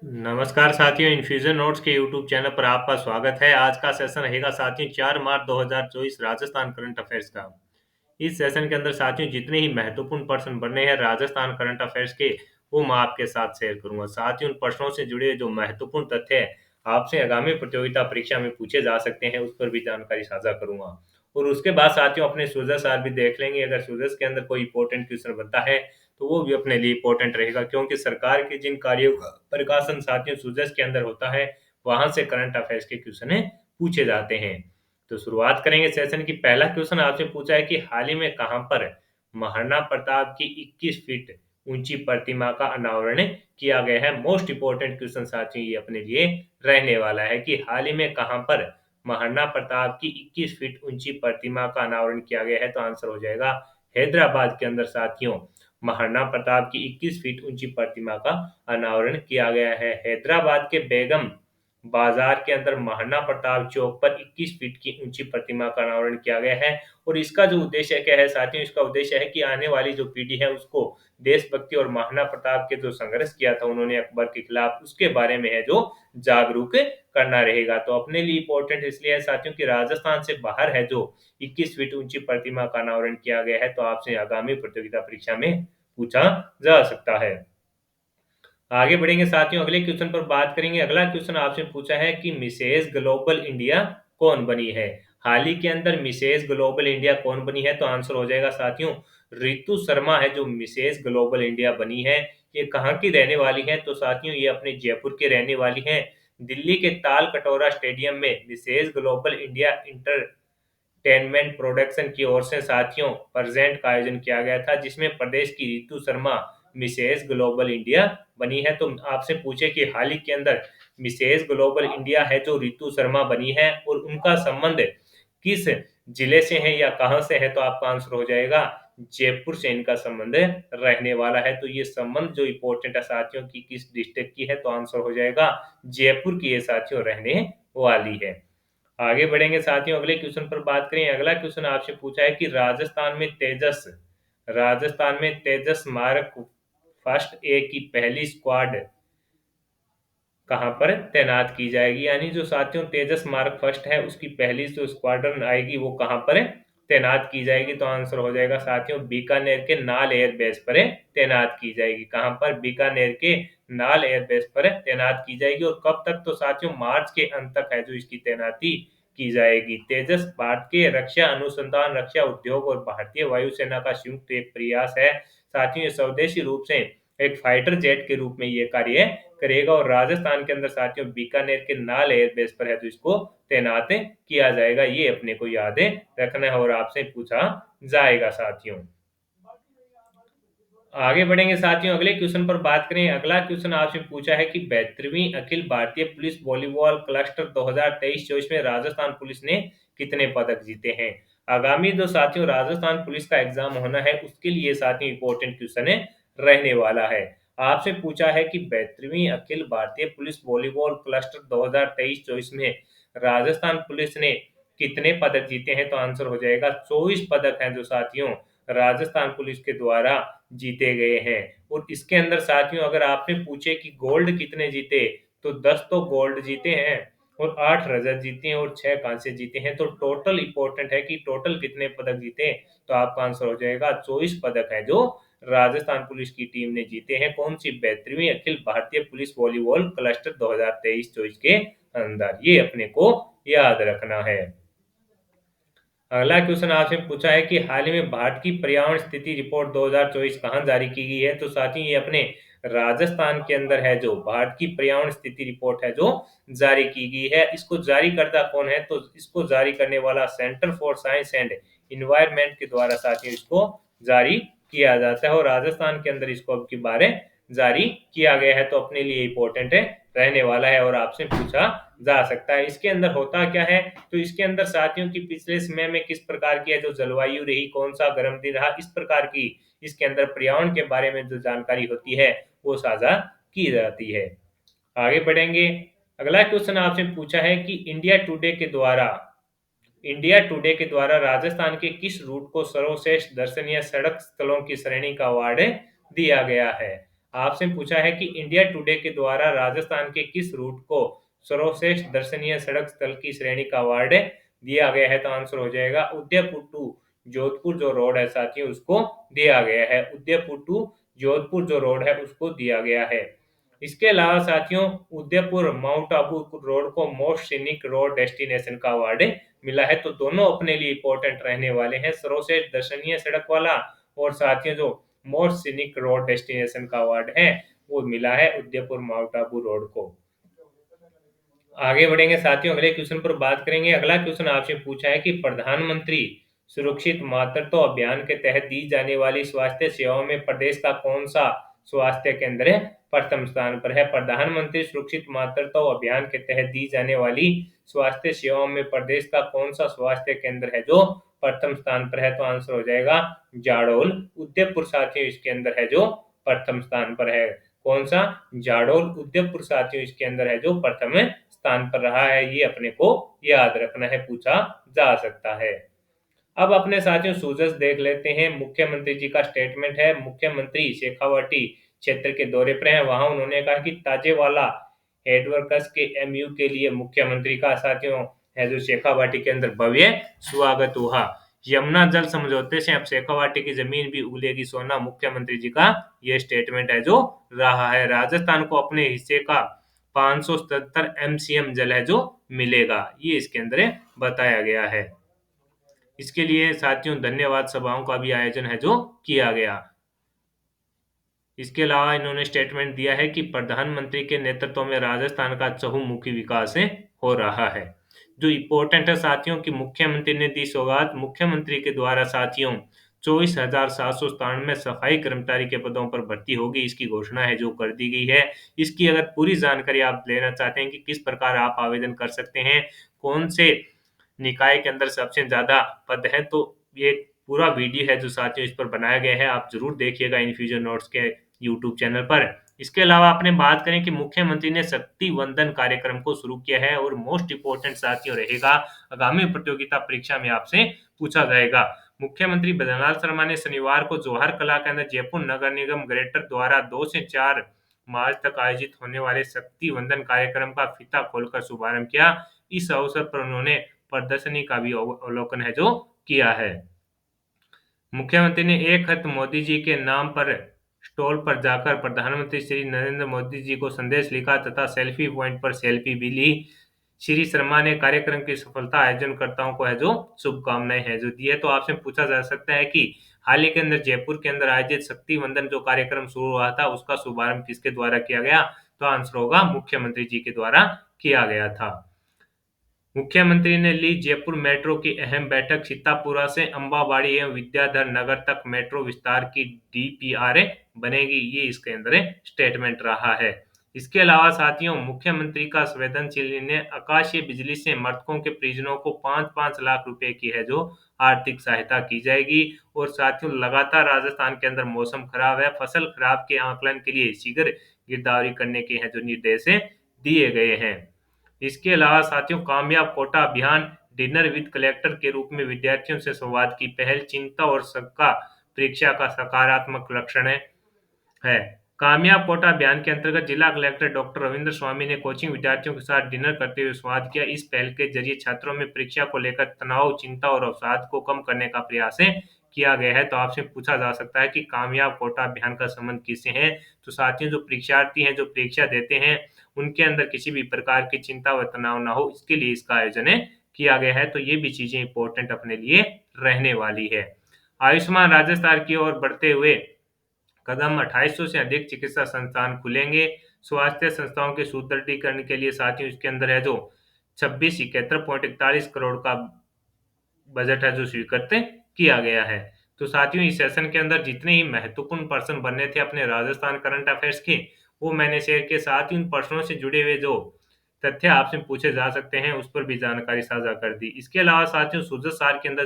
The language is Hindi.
नमस्कार साथियों, इन्फ्यूजन नोट्स के यूट्यूब चैनल पर आपका स्वागत है। आज का सेशन रहेगा साथियों 4 मार्च 2024 राजस्थान करंट अफेयर्स का। इस सेशन के अंदर साथियों जितने ही महत्वपूर्ण प्रश्न बने हैं राजस्थान करंट अफेयर्स के, वो मैं आपके साथ शेयर करूंगा। साथियों उन प्रश्नों से जुड़े जो महत्वपूर्ण तथ्य है आपसे आगामी प्रतियोगिता परीक्षा में पूछे जा सकते हैं, उस पर भी जानकारी साझा करूंगा। और उसके बाद साथियों अपने सूजस आर भी देख लेंगे। अगर सूजस के अंदर कोई इंपॉर्टेंट क्वेश्चन बनता है तो वो भी अपने लिए इंपॉर्टेंट रहेगा, क्योंकि सरकार के जिन कार्यों का प्रकाशन साथियों सूजस के अंदर होता है, वहां से करंट अफेयर्स के क्वेश्चन पूछे जाते हैं। तो शुरुआत करेंगे सेशन की। पहला क्वेश्चन आपसे पूछा है कि हाल ही में कहां पर महाराणा प्रताप की 21 फीट ऊंची प्रतिमा का अनावरण किया गया है। मोस्ट इंपोर्टेंट क्वेश्चन साथियों ये अपने लिए रहने वाला है कि हाल ही में कहां पर महाराणा प्रताप की 21 फीट ऊंची प्रतिमा का अनावरण किया गया है। तो आंसर हो जाएगा हैदराबाद के अंदर साथियों महाराणा प्रताप की 21 फीट ऊंची प्रतिमा का अनावरण किया गया है। हैदराबाद के बेगम बाजार के अंदर महाराणा प्रताप चौक पर 21 फीट की ऊंची प्रतिमा का अनावरण किया गया है। और इसका जो उद्देश्य क्या है साथियों, इसका उद्देश्य है कि आने वाली जो पीढ़ी है उसको देशभक्ति और महाराणा प्रताप के जो संघर्ष किया था उन्होंने अकबर के खिलाफ, उसके बारे में है जो जागरूक करना रहेगा। तो अपने लिए इंपॉर्टेंट इसलिए है साथियों कि राजस्थान से बाहर है जो 21 फीट ऊंची प्रतिमा का अनावरण किया गया है। तो आपसे आगामी प्रतियोगिता परीक्षा में पूछा जा सकता है। आगे बढ़ेंगे साथियों, अगले क्वेश्चन पर बात करेंगे। अगला क्वेश्चन आपसे पूछा है कि मिसेज ग्लोबल इंडिया कौन बनी है। हाल ही के अंदर मिसेज ग्लोबल इंडिया कौन बनी है। तो आंसर हो जाएगा साथियों रितु शर्मा है जो मिसेज ग्लोबल इंडिया बनी है। ये कहाँ की रहने वाली है। तो साथियों ये अपने जयपुर के रहने वाली है। दिल्ली के ताल कटोरा स्टेडियम में Mrs Global India entertainment production की ओर से साथियों प्रेजेंट का आयोजन किया गया था, जिसमें प्रदेश की Ritu Sharma Mrs Global India बनी है। तो आपसे पूछे कि हाल ही के अंदर मिसेज ग्लोबल इंडिया है जो रितु शर्मा बनी है और उनका संबंध किस जिले से है या कहां से है। तो आपका आंसर हो जाएगा जयपुर से इनका संबंध रहने वाला है। तो ये संबंध जो इंपॉर्टेंट है साथियों की किस डिस्ट्रिक्ट की है। तो आंसर हो जाएगा जयपुर की ये साथियों रहने वाली है। आगे बढ़ेंगे साथियों, अगले क्वेश्चन पर बात करें। अगला क्वेश्चन आपसे पूछा है कि राजस्थान में तेजस मारक फर्स्ट ए की पहली स्क्वाड कहां पर तैनात की जाएगी। यानी जो साथियों तेजस मार्क फर्स्ट है उसकी पहली जो स्क्वाड्रन आएगी वो कहां पर तैनात की जाएगी। तो आंसर हो जाएगा साथियों बीकानेर के नाल एयरबेस पर तैनात की जाएगी। कहां पर बीकानेर के नाल एयरबेस पर तैनात की जाएगी। और कब तक। तो साथियों मार्च के अंत तक है जो इसकी तैनाती की जाएगी। तेजस भारत के रक्षा अनुसंधान, रक्षा उद्योग और भारतीय वायुसेना का संयुक्त एक प्रयास है। साथियों ये स्वदेशी रूप से एक फाइटर जेट के रूप में ये कार्य करेगा। और राजस्थान के अंदर साथियों बीकानेर के नाल एयरबेस पर है तो इसको तैनात किया जाएगा। ये अपने को याद रखना है और आपसे पूछा जाएगा साथियों। आगे बढ़ेंगे साथियों, अगले क्वेश्चन पर बात करें। अगला क्वेश्चन आपसे पूछा है कि 72वीं Akhil Bharatiya police volleyball cluster 2023-24 में राजस्थान पुलिस ने कितने पदक जीते हैं। आगामी जो साथियों राजस्थान पुलिस का एग्जाम होना है उसके लिए साथियों इंपॉर्टेंट क्वेश्चन रहने वाला है। आपसे पूछा है कि 72वीं Akhil Bharatiya police volleyball cluster 2023-24 में राजस्थान पुलिस ने कितने पदक जीते हैं। तो आंसर हो जाएगा 24 पदक हैं जो साथियों राजस्थान पुलिस के द्वारा जीते गए हैं। और इसके अंदर साथियों अगर आपने पूछे कि गोल्ड कितने जीते, तो 10 तो गोल्ड जीते हैं और 8 रजत जीते हैं और 6 कांस्य जीते हैं। तो टोटल इंपॉर्टेंट है कि टोटल कितने पदक जीते। तो आपका आंसर हो जाएगा 24 पदक है जो राजस्थान पुलिस की टीम ने जीते हैं। कौन सी 72वीं Akhil Bharatiya police volleyball cluster 2023-24 के अंदर। ये अपने को याद रखना है। अगला क्वेश्चन आपसे पूछा है कि हाल ही में भारत की पर्यावरण स्थिति रिपोर्ट 2024 कहाँ जारी की गई है। तो साथियों ये अपने राजस्थान के अंदर है जो भारत की पर्यावरण स्थिति रिपोर्ट है जो जारी की गई है। इसको जारी करता कौन है। तो इसको जारी करने वाला centre for science and environment के द्वारा साथियों इसको जारी किया जाता है। और राजस्थान के अंदर इसको अब की बार जारी किया गया है। तो अपने लिए इंपॉर्टेंट रहने वाला है और आपसे पूछा जा सकता है। इसके अंदर होता क्या है। तो इसके अंदर साथियों की पिछले समय में किस प्रकार की है जो जलवायु रही, कौन सा गर्म दिन रहा, इस प्रकार की इसके अंदर पर्यावरण के बारे में जो जानकारी होती है वो साझा की जाती है। आगे बढ़ेंगे। अगला क्वेश्चन आपसे पूछा है कि इंडिया टुडे के द्वारा राजस्थान के किस रूट को सर्वश्रेष्ठ दर्शनीय सड़क स्थलों की श्रेणी का अवार्ड दिया गया है। आपसे पूछा है कि इंडिया टुडे के द्वारा राजस्थान के किस रूट को सर्वश्रेष्ठ दर्शनीय सड़क स्थल की श्रेणी का अवार्ड दिया गया है। तो आंसर हो जाएगा उदयपुर टू जोधपुर जो रोड है साथियों उसको दिया गया है। उदयपुर टू जोधपुर जो रोड है उसको दिया गया है। इसके अलावा साथियों उदयपुर माउंट आबू रोड को मोस्ट सीनिक रोड डेस्टिनेशन का अवार्ड मिला है। तो दोनों अपने लिए इंपॉर्टेंट रहने वाले हैं, सर्वश्रेष्ठ दर्शनीय सड़क वाला और साथियों जो मोस्ट सीनिक रोड डेस्टिनेशन का अवार्ड है वो मिला है उदयपुर माउंट आबू रोड को। आगे बढ़ेंगे साथियों, अगले क्वेश्चन पर बात करेंगे। अगला क्वेश्चन आपसे पूछा है कि प्रधानमंत्री सुरक्षित मातृत्व अभियान के तहत दी जाने वाली स्वास्थ्य सेवाओं में प्रदेश का कौन सा स्वास्थ्य केंद्र प्रथम स्थान पर है। प्रधानमंत्री सुरक्षित मातृत्व अभियान के तहत दी जाने वाली स्वास्थ्य सेवाओं में प्रदेश का कौन सा स्वास्थ्य केंद्र है जो प्रथम स्थान पर है। तो आंसर हो जाएगा जाडोल। उदयपुर साथियों इसके अंदर है जो प्रथम स्थान पर है। कौन सा? जाडोल उदयपुर साथियों इसके अंदर है जो प्रथम स्थान पर रहा है। ये अपने को याद रखना है, पूछा जा सकता है। अब अपने साथियों सूजस देख लेते हैं। मुख्यमंत्री जी का स्टेटमेंट है। मुख्यमंत्री शेखावाटी क्षेत्र के दौरे पर हैं। वहां उन्होंने कहा कि ताजेवाला हेडवर्कर्स के एमयू के लिए मुख्यमंत्री का साथियों है जो शेखावाटी के अंदर भव्य स्वागत हुआ। यमुना जल समझौते से अब शेखावाटी की जमीन भी उगलेगी सोना, मुख्यमंत्री जी का यह स्टेटमेंट है जो रहा है। राजस्थान को अपने हिस्से का 577 एमसीएम जल है जो मिलेगा, ये इसके अंदर बताया गया है। इसके लिए साथियों धन्यवाद सभाओं का भी आयोजन है जो किया गया। इसके अलावा इन्होंने स्टेटमेंट दिया है कि प्रधानमंत्री के नेतृत्व में राजस्थान का चहुमुखी विकास हो रहा है। जो इम्पोर्टेंट है साथियों कि मुख्यमंत्री ने दी सौगात। मुख्यमंत्री के द्वारा साथियों 24,797 सफाई कर्मचारी के पदों पर भर्ती होगी, इसकी घोषणा है जो कर दी गई है। इसकी अगर पूरी जानकारी आप लेना चाहते हैं कि किस प्रकार आप आवेदन कर सकते हैं, कौन से निकाय के अंदर सबसे ज्यादा पद है, तो ये पूरा वीडियो है जो साथियों इस पर बनाया गया है, आप जरूर देखिएगा इन्फ्यूजन नोट्स के यूट्यूब चैनल पर। इसके अलावा अपने बात करें कि मुख्यमंत्री ने शक्ति वंदन कार्यक्रम को शुरू किया है और मोस्ट इंपोर्टेंट साथियों रहेगा आगामी प्रतियोगिता परीक्षा में आपसे पूछा जाएगा। मुख्यमंत्री बद्रीलाल शर्मा ने शनिवार को जौहर कला केंद्र जयपुर नगर निगम ग्रेटर द्वारा 2 से 4 मार्च तक आयोजित होने वाले शक्ति वंदन कार्यक्रम का फीता खोलकर शुभारंभ किया। इस अवसर पर उन्होंने प्रदर्शनी का भी अवलोकन है जो किया है। मुख्यमंत्री ने एक खत मोदी जी के नाम पर स्टॉल पर जाकर प्रधानमंत्री श्री नरेंद्र मोदी जी को संदेश लिखा तथा सेल्फी पॉइंट पर सेल्फी भी ली। श्री शर्मा ने कार्यक्रम की सफलता आयोजनकर्ताओं को है जो शुभकामनाएं है जो दी है। तो आपसे पूछा जा सकता है कि हाल ही के अंदर जयपुर के अंदर आयोजित शक्ति वंदन जो कार्यक्रम शुरू हुआ था उसका शुभारंभ किसके द्वारा किया गया। तो आंसर होगा मुख्यमंत्री जी के द्वारा किया गया था। मुख्यमंत्री ने ली जयपुर मेट्रो की अहम बैठक। सीतापुरा से अंबाबाड़ी एवं विद्याधर नगर तक मेट्रो विस्तार की डीपीआर बनेगी, ये इसके अंदर स्टेटमेंट रहा है। इसके अलावा साथियों मुख्यमंत्री का संवेदनशील ने आकाशीय बिजली से मृतकों के परिजनों को 5-5 लाख रुपए की है जो आर्थिक सहायता की जाएगी। और साथियों लगातार राजस्थान के अंदर मौसम खराब है, फसल खराब के आकलन के लिए शीघ्र गिरदावरी करने के हैं जो निर्देश दिए गए हैं। इसके अलावा साथियों कामयाब कोटा अभियान डिनर विद कलेक्टर के रूप में विद्यार्थियों से संवाद की पहल चिंता और सबका परीक्षा का सकारात्मक लक्षण है। कामयाब कोटा अभियान के अंतर्गत जिला कलेक्टर डॉक्टर रविंद्र स्वामी ने कोचिंग विद्यार्थियों के साथ डिनर करते हुए संवाद किया। इस पहल के जरिए छात्रों में परीक्षा को लेकर तनाव, चिंता और अवसाद को कम करने का प्रयास किया गया है। तो आपसे पूछा जा सकता है कि कामयाब कोटा अभियान का संबंध किससे है। तो साथियों जो परीक्षार्थी हैं जो परीक्षा देते हैं उनके अंदर किसी भी प्रकार की चिंता व तनाव ना हो, इसके लिए इसका आयोजन किया गया है। तो ये भी चीजें इंपॉर्टेंट अपने लिए रहने वाली है। आयुष्मान राजस्थान की ओर बढ़ते हुए कदम 2800 से अधिक चिकित्सा संस्थान खुलेंगे। स्वास्थ्य संस्थाओं के सुदृढ़ीकरण के लिए साथियों इसके अंदर है जो 2671.41 करोड़ का बजट है जो स्वीकृत किया गया है। तो साथियों इस सेशन के अंदर जितने ही महत्वपूर्ण पर्सन बनने थे अपने राजस्थान करंट अफेयर्स के वो मैंने शेयर किए। साथ ही उन पर्सनों से जुड़े हुए जो तथ्य आपसे पूछे जा सकते हैं उस पर भी जानकारी साझा कर दी। इसके अलावा साथियों सूरज सार के अंदर